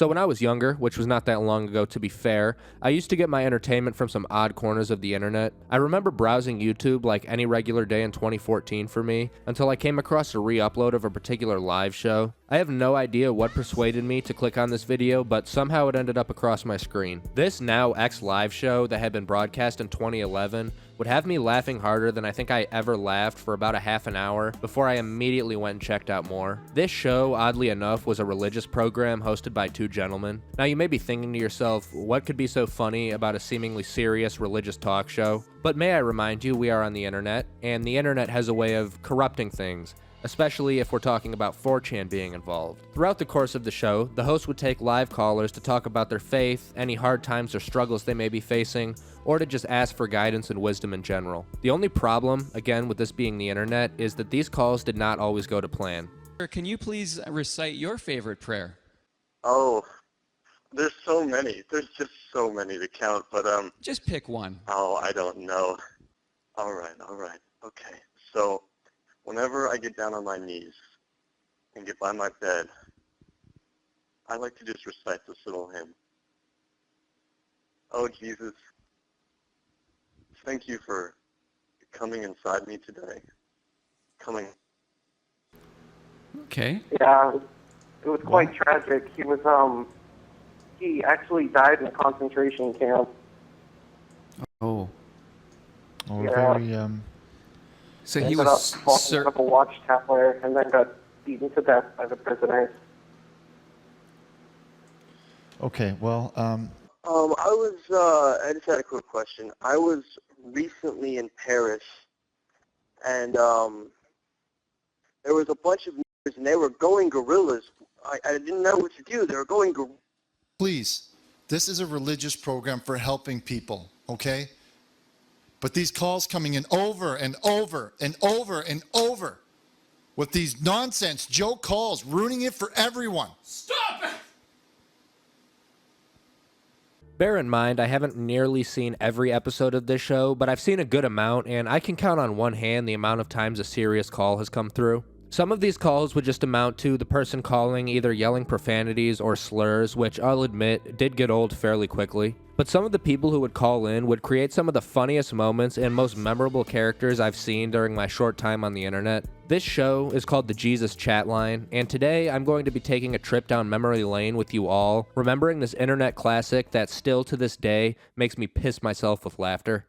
So when I was younger, which was not that long ago to be fair, I used to get my entertainment from some odd corners of the internet. I remember browsing YouTube like any regular day in 2014 for me, until I came across a re-upload of a particular live show. I have no idea what persuaded me to click on this video, but somehow it ended up across my screen. This now ex-live show that had been broadcast in 2011 would have me laughing harder than I think I ever laughed for about a half an hour before I immediately went and checked out more. This show, oddly enough, was a religious program hosted by two gentlemen. Now you may be thinking to yourself, what could be so funny about a seemingly serious religious talk show? But may I remind you, we are on the internet, and the internet has a way of corrupting things, especially if we're talking about 4chan being involved. Throughout the course of the show, the host would take live callers to talk about their faith, any hard times or struggles they may be facing, or to just ask for guidance and wisdom in general. The only problem, again with this being the internet, is that these calls did not always go to plan. Can you please recite your favorite prayer? Oh, there's so many. There's just so many to count, but Just pick one. oh, I don't know. All right. Okay. So, whenever I get down on my knees and get by my bed, I like to just recite this little hymn. Oh, Jesus, thank you for coming inside me today. Coming. Okay. Yeah, it was quite tragic. He actually died in a concentration camp. Oh. Oh, Yeah. very, So he Ended was up walking up a watchtower and then got beaten to death by the prisoners. okay, well, I just had a quick question. I was recently in Paris, and there was a bunch of niggers, and they were going guerrillas. I didn't know what to do. They were going guerrillas. Please, this is a religious program for helping people, okay? But these calls coming in over and over and over and over with these nonsense joke calls, ruining it for everyone. Stop it! Bear in mind, I haven't nearly seen every episode of this show, but I've seen a good amount, and I can count on one hand the amount of times a serious call has come through. Some of these calls would just amount to the person calling either yelling profanities or slurs, which I'll admit did get old fairly quickly. But some of the people who would call in would create some of the funniest moments and most memorable characters I've seen during my short time on the internet. This show is called the Jesus Chatline, and today I'm going to be taking a trip down memory lane with you all, remembering this internet classic that still to this day makes me piss myself with laughter.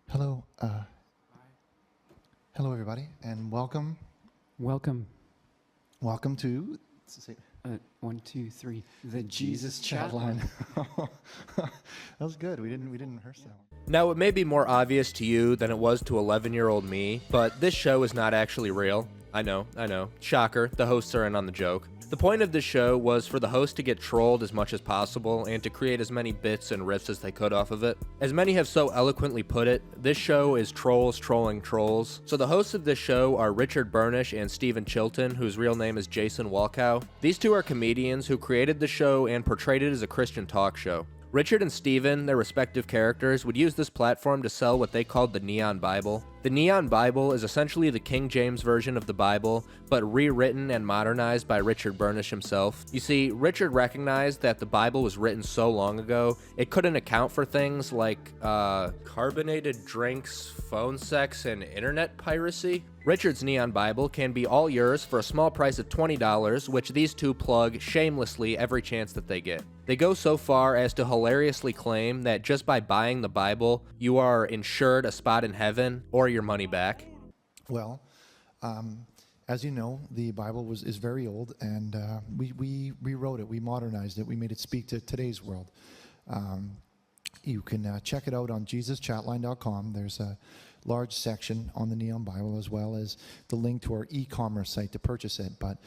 hello, hello everybody, and welcome Welcome. to, 1, 2, 3. The Jesus Chatline. That was good, we didn't rehearse that one. Now, it may be more obvious to you than it was to 11-year-old me, but this show is not actually real. I know. Shocker, the hosts are in on the joke. The point of this show was for the host to get trolled as much as possible and to create as many bits and riffs as they could off of it. As many have so eloquently put it, this show is trolls trolling trolls. So the hosts of this show are Richard Burnish and Stephen Chilton, whose real name is Jason Walkow. These two are comedians who created the show and portrayed it as a Christian talk show. Richard and Steven, their respective characters, would use this platform to sell what they called the Neon Bible. The Neon Bible is essentially the King James version of the Bible, but rewritten and modernized by Richard Burnish himself. You see, Richard recognized that the Bible was written so long ago, it couldn't account for things like, carbonated drinks, phone sex, and internet piracy. Richard's Neon Bible can be all yours for a small price of $20, which these two plug shamelessly every chance that they get. They go so far as to hilariously claim that just by buying the Bible, you are insured a spot in heaven or your money back. Well, as you know, the Bible is very old, and we rewrote it, we modernized it, we made it speak to today's world. You can check it out on jesuschatline.com. There's a large section on the Neon Bible, as well as the link to our e-commerce site to purchase it. But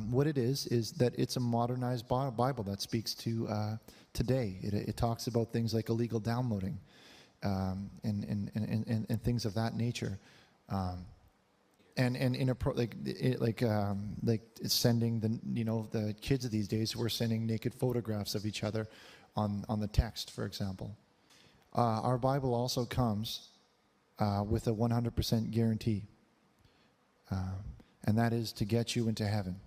what it is that it's a modernized Bible that speaks to today. It talks about things like illegal downloading and things of that nature. And like sending the kids these days who are sending naked photographs of each other on the text, for example. Our Bible also comes with a 100% guarantee, and that is to get you into heaven.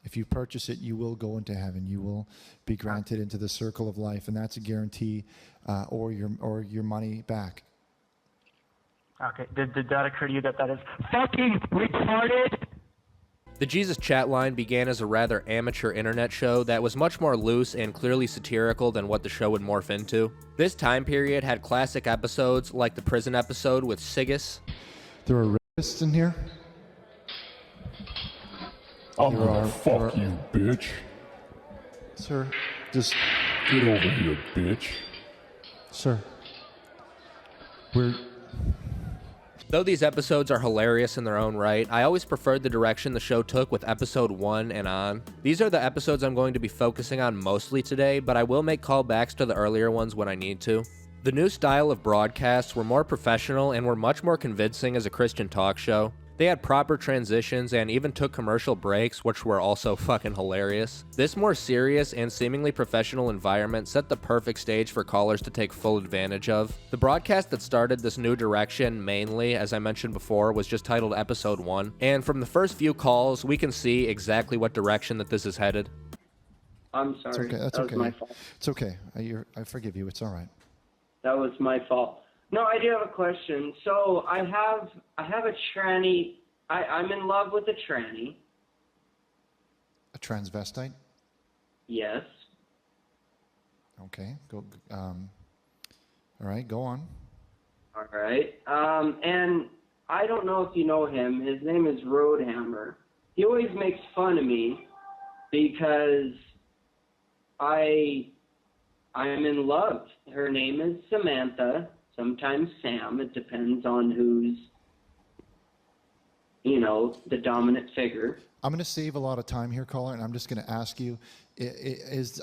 If you purchase it, you will go into heaven. You will be granted into the circle of life, and that's a guarantee, or your money back. Okay, did that occur to you that is fucking retarded? The Jesus Chatline began as a rather amateur internet show that was much more loose and clearly satirical than what the show would morph into. This time period had classic episodes like the prison episode with Sigus. There are rapists in here? I'm gonna fuck you, bitch. Sir, just get over here, bitch. Sir, Though these episodes are hilarious in their own right, I always preferred the direction the show took with episode 1 and on. These are the episodes I'm going to be focusing on mostly today, but I will make callbacks to the earlier ones when I need to. The new style of broadcasts were more professional and were much more convincing as a Christian talk show. They had proper transitions and even took commercial breaks, which were also fucking hilarious. This more serious and seemingly professional environment set the perfect stage for callers to take full advantage of. The broadcast that started this new direction mainly, as I mentioned before, was just titled Episode 1, and from the first few calls, we can see exactly what direction that this is headed. I'm sorry. It's okay. That's that okay. was my fault. It's okay. I forgive you. It's all right. That was my fault. No, I do have a question. So I have a tranny. I'm in love with a tranny. A transvestite? Yes. Okay. Go. All right. Go on. All right. And I don't know if you know him. His name is Roadhammer. He always makes fun of me because I am in love. Her name is Samantha. Sometimes Sam. It depends on who's, the dominant figure. I'm going to save a lot of time here, caller, and I'm just going to ask you,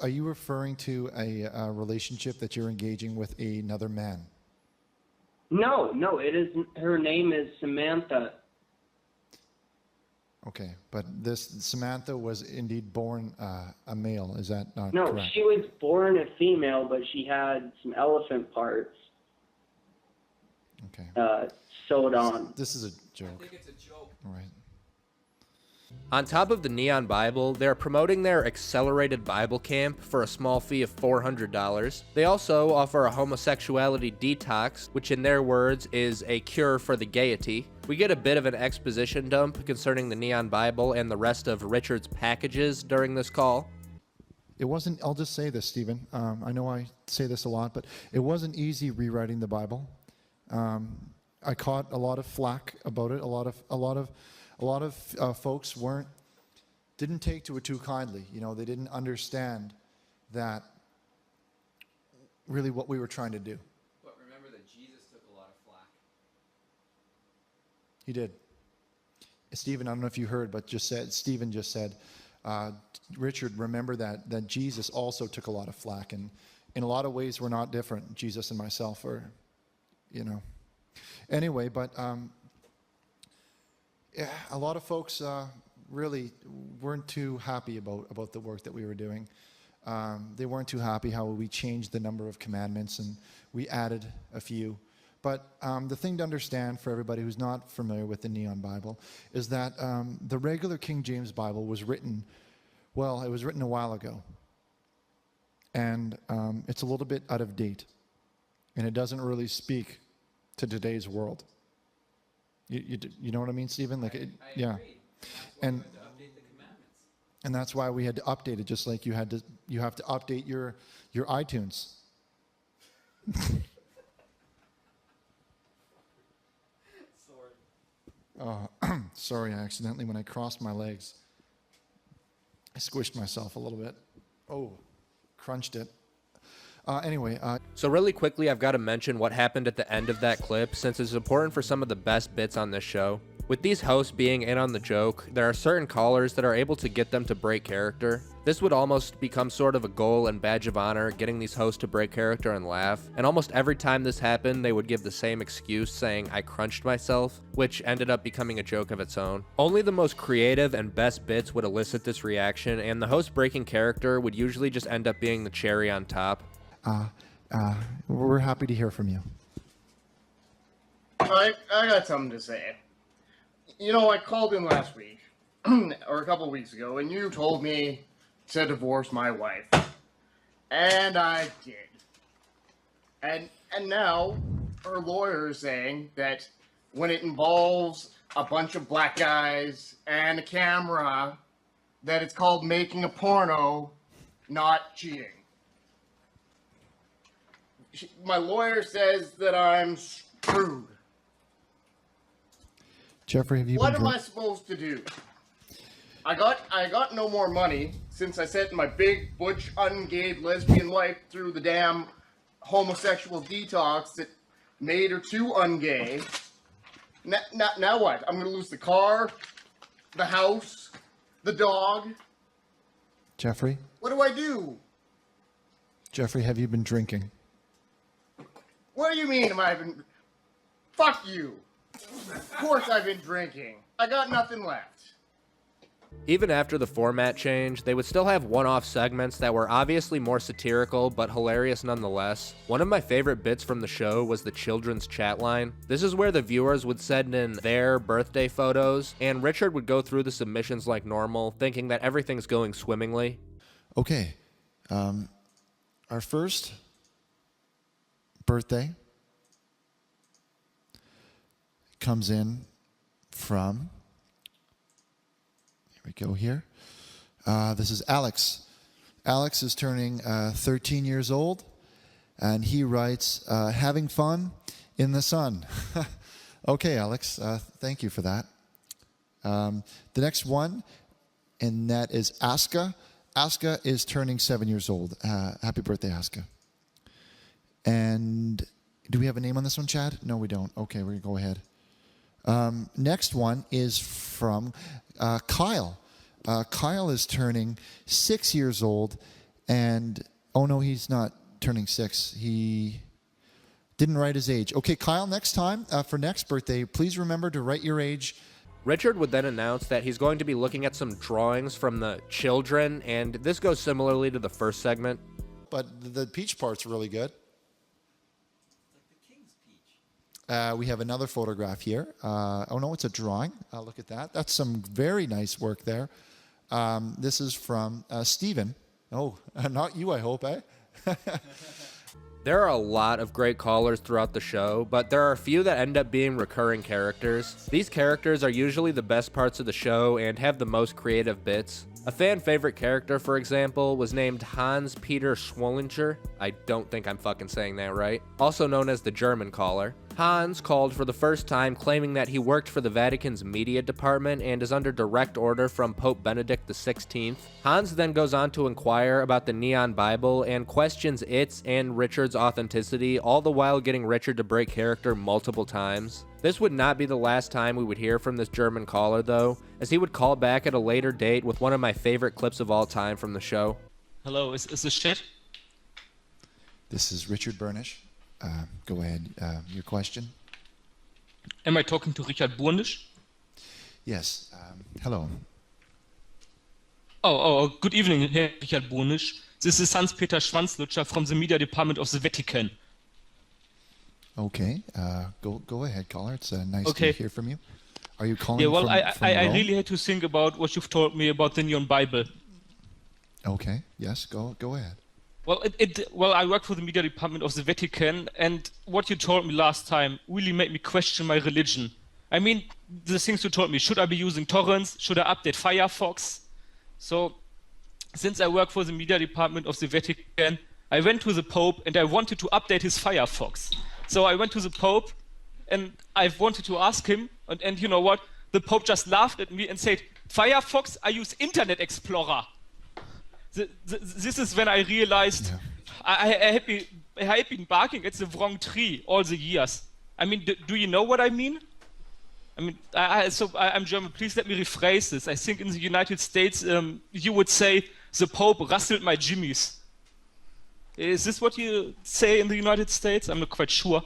are you referring to a relationship that you're engaging with another man? No, it isn't. Her name is Samantha. Okay, but this Samantha was indeed born a male. Is that not correct? No, she was born a female, but she had some elephant parts. Okay. Sewed on. This is a joke. I think it's a joke. All right. On top of the Neon Bible, they're promoting their accelerated Bible camp for a small fee of $400. They also offer a homosexuality detox, which in their words is a cure for the gaiety. We get a bit of an exposition dump concerning the Neon Bible and the rest of Richard's packages during this call. It wasn't, I'll just say this, Stephen. I know I say this a lot, but it wasn't easy rewriting the Bible. I caught a lot of flack about it. A lot of folks didn't take to it too kindly. They didn't understand that really what we were trying to do. But remember that Jesus took a lot of flack. He did. Stephen, I don't know if you heard, but Stephen just said, Richard, remember that Jesus also took a lot of flack, and in a lot of ways we're not different. Jesus and myself are. Anyway, but a lot of folks really weren't too happy about the work that we were doing. They weren't too happy how we changed the number of commandments and we added a few. But the thing to understand for everybody who's not familiar with the Neon Bible is that the regular King James Bible was written, it was written a while ago. And it's a little bit out of date. And it doesn't really speak to today's world. You know what I mean, Stephen? I yeah. And that's why we had to update the commandments. And that's why we had to update it, just like you have to update your iTunes. Sorry, I accidentally, when I crossed my legs, I squished myself a little bit. Oh, crunched it. So really quickly, I've got to mention what happened at the end of that clip, since it's important for some of the best bits on this show. With these hosts being in on the joke, there are certain callers that are able to get them to break character. This would almost become sort of a goal and badge of honor, getting these hosts to break character and laugh, and almost every time this happened, they would give the same excuse saying, "I crunched myself," which ended up becoming a joke of its own. Only the most creative and best bits would elicit this reaction, and the host breaking character would usually just end up being the cherry on top. We're happy to hear from you. I got something to say. You know, I called in last week, or a couple of weeks ago, and you told me to divorce my wife. And I did. And now, her lawyer is saying that when it involves a bunch of black guys and a camera, that it's called making a porno, not cheating. My lawyer says that I'm screwed. Jeffrey, have you What been am I supposed to do? I got no more money since I sent my big butch ungayed lesbian life through the damn homosexual detox that made her too ungay. Now what? I'm gonna lose the car, the house, the dog. Jeffrey? What do I do? Jeffrey, have you been drinking? What do you mean am I been... Fuck you. Of course I've been drinking. I got nothing left. Even after the format change, they would still have one-off segments that were obviously more satirical, but hilarious nonetheless. One of my favorite bits from the show was the children's chat line. This is where the viewers would send in their birthday photos, and Richard would go through the submissions like normal, thinking that everything's going swimmingly. Okay. Our first birthday comes in from, here we go here. This is Alex. Alex is turning 13 years old, and he writes, having fun in the sun. Okay, Alex, thank you for that. The next one, and that is Aska. Aska is turning 7 years old. Happy birthday, Aska. And do we have a name on this one, Chad? No, we don't. Okay, we're going to go ahead. Next one is from Kyle. Kyle is turning 6 years old, and oh no, he's not turning 6. He didn't write his age. Okay, Kyle, next time, for next birthday, please remember to write your age. Richard would then announce that he's going to be looking at some drawings from the children, and this goes similarly to the first segment. But the peach part's really good. We have another photograph here. Oh no, it's a drawing. Look at that. That's some very nice work there. This is from Stephen. Oh, not you, I hope, eh? There are a lot of great callers throughout the show, but there are a few that end up being recurring characters. These characters are usually the best parts of the show and have the most creative bits. A fan favorite character, for example, was named Hans Peter Schwollinger. I don't think I'm fucking saying that right. Also known as the German caller. Hans called for the first time, claiming that he worked for the Vatican's media department and is under direct order from Pope Benedict XVI. Hans then goes on to inquire about the Neon Bible and questions its and Richard's authenticity, all the while getting Richard to break character multiple times. This would not be the last time we would hear from this German caller, though, as he would call back at a later date with one of my favorite clips of all time from the show. Hello, is this Chat? This is Richard Burnish. Go ahead. Your question? Am I talking to Richard Burnisch? Yes. Hello. Oh, good evening, Herr Richard Burnisch. This is Hans-Peter Schwanzlutscher from the Media Department of the Vatican. Okay. Go ahead, caller. It's nice to hear from you. Are you calling from I Rome? really had to think about what you've told me about the Neon Bible. Okay. Yes, go ahead. Well, I work for the Media Department of the Vatican, and what you told me last time really made me question my religion. I mean, the things you told me, should I be using torrents? Should I update Firefox? So, since I work for the Media Department of the Vatican, I went to the Pope and I wanted to update his Firefox. So I went to the Pope and I wanted to ask him, and you know what? The Pope just laughed at me and said, Firefox, I use Internet Explorer. This is when I realized I had been barking at the wrong tree all the years. I mean, do you know what I mean? I mean, I'm German. Please let me rephrase this. I think in the United States, you would say, the Pope rustled my jimmies. Is this what you say in the United States? I'm not quite sure.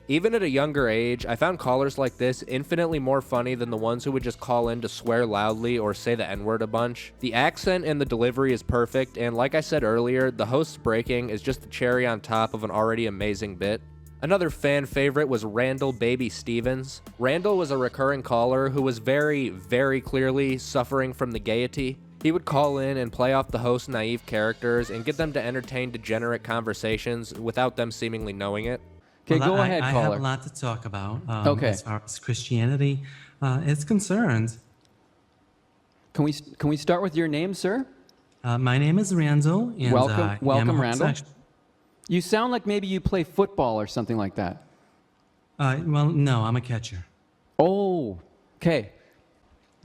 Even at a younger age, I found callers like this infinitely more funny than the ones who would just call in to swear loudly or say the N-word a bunch. The accent and the delivery is perfect, and like I said earlier, the host's breaking is just the cherry on top of an already amazing bit. Another fan favorite was Randall Baby Stevens. Randall was a recurring caller who was very, very clearly suffering from the gaiety. He would call in and play off the host's naive characters and get them to entertain degenerate conversations without them seemingly knowing it. Okay, go ahead, caller. I have a lot to talk about as far as Christianity is concerned. Can we start with your name, sir? My name is Randall. And, welcome, Randall. You sound like maybe you play football or something like that. Well, no, I'm a catcher. Oh, okay.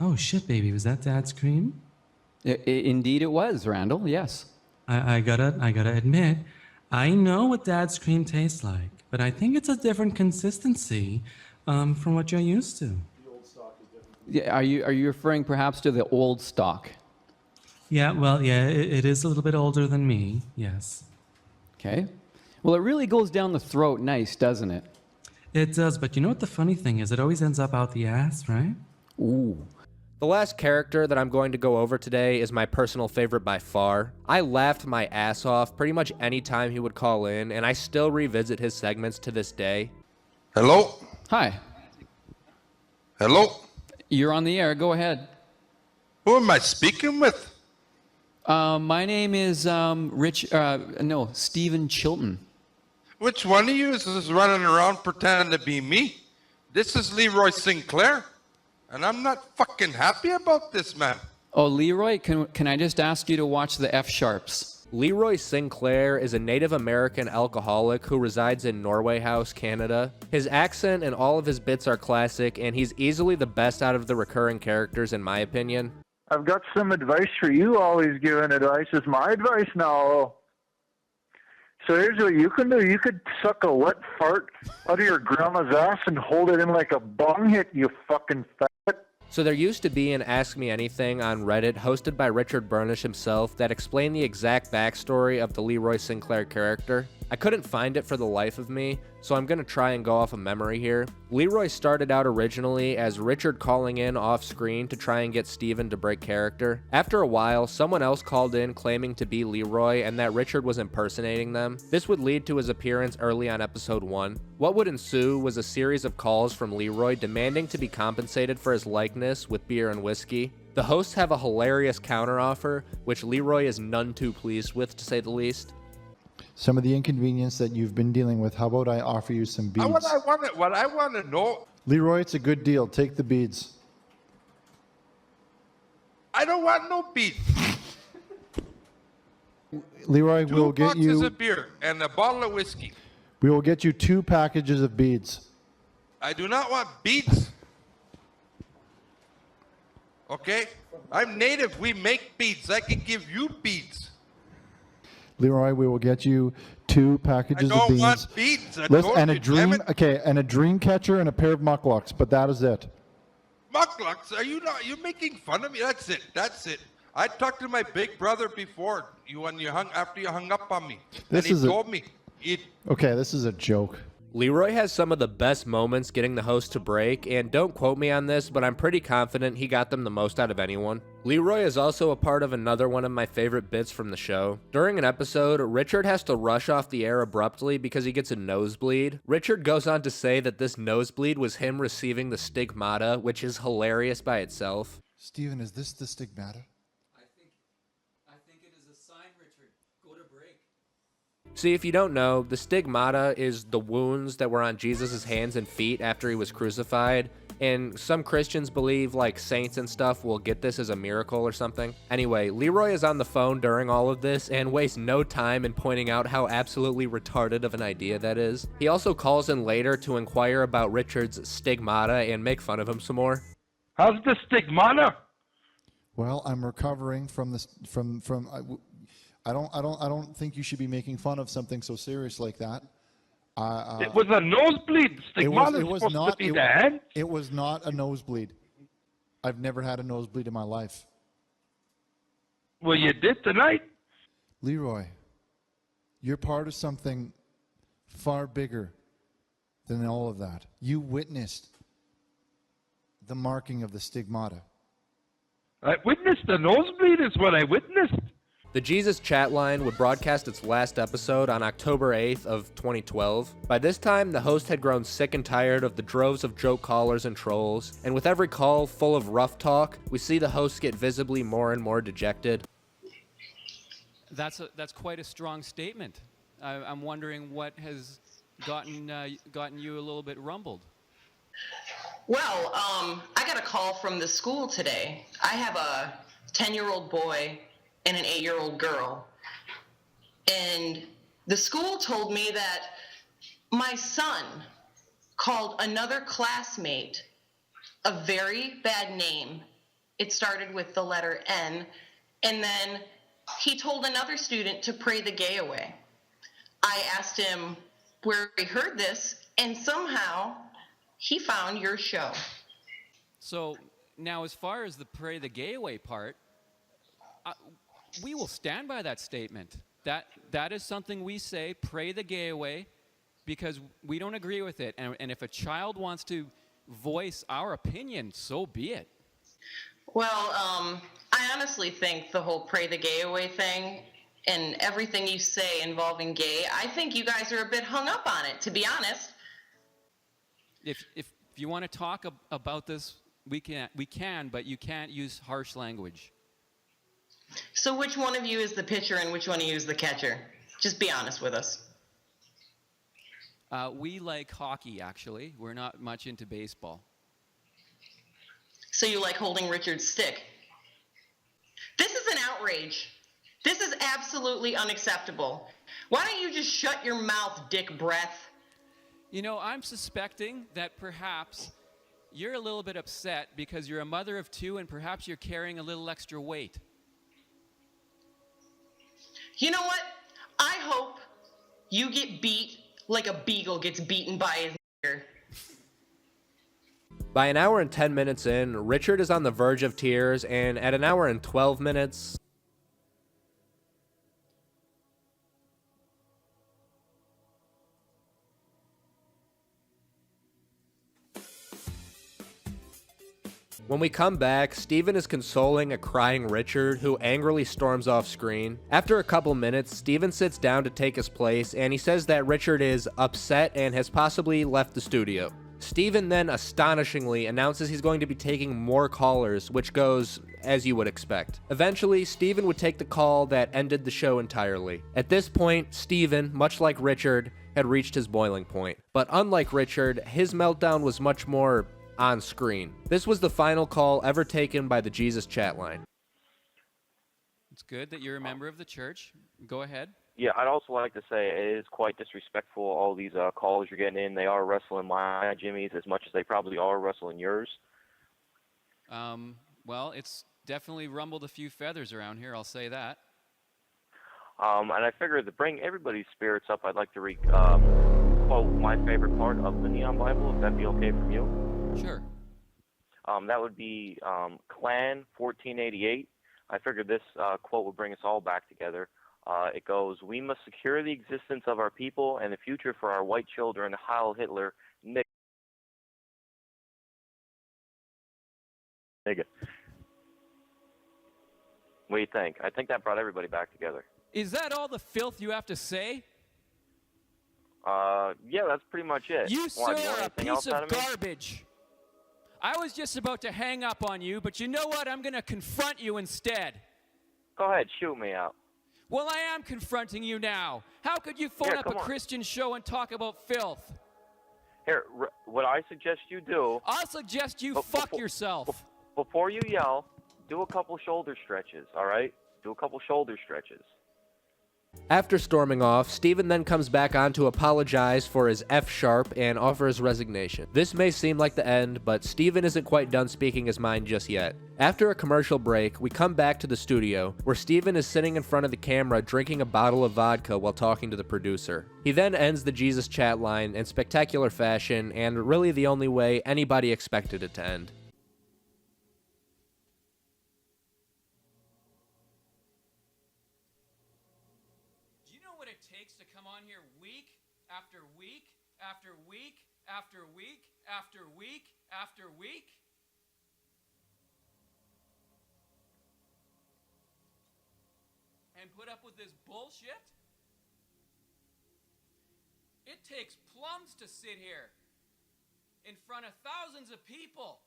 Oh shit, baby, was that Dad's cream? Indeed, it was, Randall. Yes. I gotta admit, I know what Dad's cream tastes like, but I think it's a different consistency from what you're used to. The old stock is different. Yeah, are you referring perhaps to the old stock? Yeah, well, yeah, it is a little bit older than me. Yes. Okay. Well, it really goes down the throat nice, doesn't it? It does, but you know what the funny thing is? It always ends up out the ass, right? Ooh. The last character that I'm going to go over today is my personal favorite by far. I laughed my ass off pretty much any time he would call in, and I still revisit his segments to this day. Hello? Hi. Hello? You're on the air. Go ahead. Who am I speaking with? My name is Stephen Chilton. Which one of you is running around pretending to be me? This is Leroy Sinclair, and I'm not fucking happy about this, man. Oh, Leroy, can I just ask you to watch the F sharps? Leroy Sinclair is a Native American alcoholic who resides in Norway House, Canada. His accent and all of his bits are classic, and he's easily the best out of the recurring characters in my opinion. I've got some advice for you. Always giving advice is my advice now. So here's what you can do. You could suck a wet fart out of your grandma's ass and hold it in like a bong hit, you fucking fat. So there used to be an Ask Me Anything on Reddit hosted by Richard Burnish himself that explained the exact backstory of the Leroy Sinclair character. I couldn't find it for the life of me, so I'm going to try and go off of memory here. Leroy started out originally as Richard calling in off screen to try and get Steven to break character. After a while, someone else called in claiming to be Leroy and that Richard was impersonating them. This would lead to his appearance early on episode 1. What would ensue was a series of calls from Leroy demanding to be compensated for his likeness with beer and whiskey. The hosts have a hilarious counteroffer, which Leroy is none too pleased with, to say the least. Some of the inconvenience that you've been dealing with, how about I offer you some beads? What I want to know... Leroy, it's a good deal. Take the beads. I don't want no beads. Leroy, we'll get you... 2 boxes of beer and a bottle of whiskey. We will get you 2 packages of beads. I do not want beads. Okay? I'm native. We make beads. I can give you beads. Leroy, we will get you 2 packages of beads. I don't want beads. And a dream catcher and a pair of mucklucks, but that is it. Mucklucks? Are you not? You're making fun of me. That's it. That's it. I talked to my big brother before after you hung up on me. He told me. Okay, this is a joke. Leroy has some of the best moments getting the host to break, and don't quote me on this, but I'm pretty confident he got them the most out of anyone. Leroy is also a part of another one of my favorite bits from the show. During an episode, Richard has to rush off the air abruptly because he gets a nosebleed. Richard goes on to say that this nosebleed was him receiving the stigmata, which is hilarious by itself. Steven, is this the stigmata? I think it is a sign, Richard. Go to break. See, if you don't know, the stigmata is the wounds that were on Jesus' hands and feet after he was crucified, and some Christians believe like saints and stuff will get this as a miracle or something. Anyway, Leroy is on the phone during all of this and wastes no time in pointing out how absolutely retarded of an idea that is. He also calls in later to inquire about Richard's stigmata and make fun of him some more. How's the stigmata? Well, I'm recovering from this. I don't think you should be making fun of something so serious like that. It was a nosebleed. Stigmata It was supposed not. to be the head. It was not a nosebleed. I've never had a nosebleed in my life. Well, you did tonight. Leroy, you're part of something far bigger than all of that. You witnessed the marking of the stigmata. I witnessed a nosebleed is what I witnessed. The Jesus Chatline would broadcast its last episode on October 8th of 2012. By this time, the host had grown sick and tired of the droves of joke callers and trolls, and with every call full of rough talk, we see the host get visibly more and more dejected. That's quite a strong statement. I'm wondering what has gotten you a little bit rumbled. Well, I got a call from the school today. I have a 10-year-old boy and an 8-year-old girl. And the school told me that my son called another classmate a very bad name. It started with the letter N, and then he told another student to pray the gay away. I asked him where he heard this, and somehow he found your show. So now, as far as the pray the gay away part, we will stand by that statement. That is something we say, pray the gay away, because we don't agree with it. And if a child wants to voice our opinion, so be it. Well, I honestly think the whole pray the gay away thing and everything you say involving gay, I think you guys are a bit hung up on it, to be honest. If you want to talk about this, we can, but you can't use harsh language. So which one of you is the pitcher and which one of you is the catcher? Just be honest with us. We like hockey, actually. We're not much into baseball. So you like holding Richard's stick. This is an outrage. This is absolutely unacceptable. Why don't you just shut your mouth, dick breath? You know, I'm suspecting that perhaps you're a little bit upset because you're a mother of two and perhaps you're carrying a little extra weight. You know what? I hope you get beat like a beagle gets beaten by his nigger. By an hour and 10 minutes in, Richard is on the verge of tears, and at an hour and 12 minutes... When we come back, Steven is consoling a crying Richard, who angrily storms off screen. After a couple minutes, Steven sits down to take his place, and he says that Richard is upset and has possibly left the studio. Steven then astonishingly announces he's going to be taking more callers, which goes as you would expect. Eventually, Steven would take the call that ended the show entirely. At this point, Steven, much like Richard, had reached his boiling point. But unlike Richard, his meltdown was much more on screen. This was the final call ever taken by the Jesus Chatline. It's good that you're a member of the church. Go ahead. Yeah, I'd also like to say it is quite disrespectful, all these calls you're getting in. They are wrestling my Jimmy's as much as they probably are wrestling yours. Well, it's definitely rumbled a few feathers around here, I'll say that. And I figured to bring everybody's spirits up, I'd like to quote my favorite part of the Neon Bible, if that'd be okay from you. Sure. That would be Clan 1488. I figured this quote would bring us all back together. It goes, "We must secure the existence of our people and the future for our white children. Heil Hitler, nigga." What do you think? I think that brought everybody back together. Is that all the filth you have to say? Yeah, that's pretty much it. You, Why, sir, you want are a anything piece else out of of me? garbage. I was just about to hang up on you, but you know what? I'm going to confront you instead. Go ahead, shoot me out. Well, I am confronting you now. How could you phone up a Christian show and talk about filth? Here, what I suggest you do... I'll suggest you fuck yourself. Before you yell, do a couple shoulder stretches, all right? Do a couple shoulder stretches. After storming off, Steven then comes back on to apologize for his F-sharp and offer his resignation. This may seem like the end, but Steven isn't quite done speaking his mind just yet. After a commercial break, we come back to the studio, where Steven is sitting in front of the camera drinking a bottle of vodka while talking to the producer. He then ends the Jesus chat line in spectacular fashion, and really the only way anybody expected it to end. After week, after week, after week, after week, after week. And put up with this bullshit? It takes plums to sit here in front of thousands of people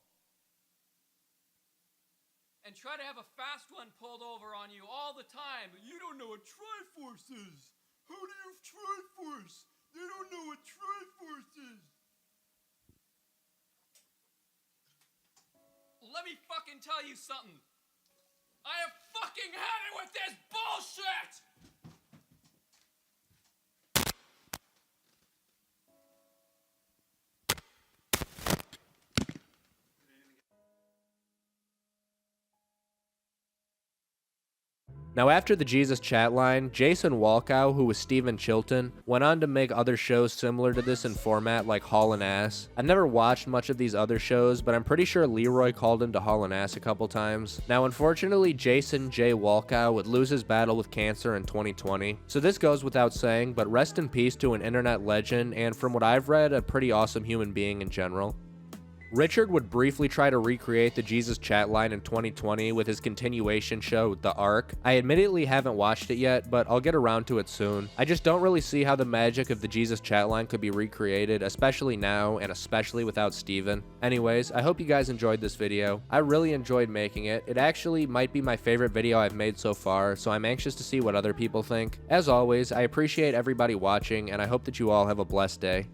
and try to have a fast one pulled over on you all the time. You don't know what Triforce is. How do you have Triforce? They don't know what Triforce is. Let me fucking tell you something. I have fucking had it with this bullshit! Now after the Jesus chat line, Jason Walkow, who was Stephen Chilton, went on to make other shows similar to this in format like Haulin' Ass. I've never watched much of these other shows, but I'm pretty sure Leroy called into Haulin' Ass a couple times. Now unfortunately, Jason J. Walkow would lose his battle with cancer in 2020, so this goes without saying, but rest in peace to an internet legend, and from what I've read, a pretty awesome human being in general. Richard would briefly try to recreate the Jesus chat line in 2020 with his continuation show, The Ark. I admittedly haven't watched it yet, but I'll get around to it soon. I just don't really see how the magic of the Jesus chat line could be recreated, especially now, and especially without Steven. Anyways, I hope you guys enjoyed this video. I really enjoyed making it. It actually might be my favorite video I've made so far, so I'm anxious to see what other people think. As always, I appreciate everybody watching, and I hope that you all have a blessed day.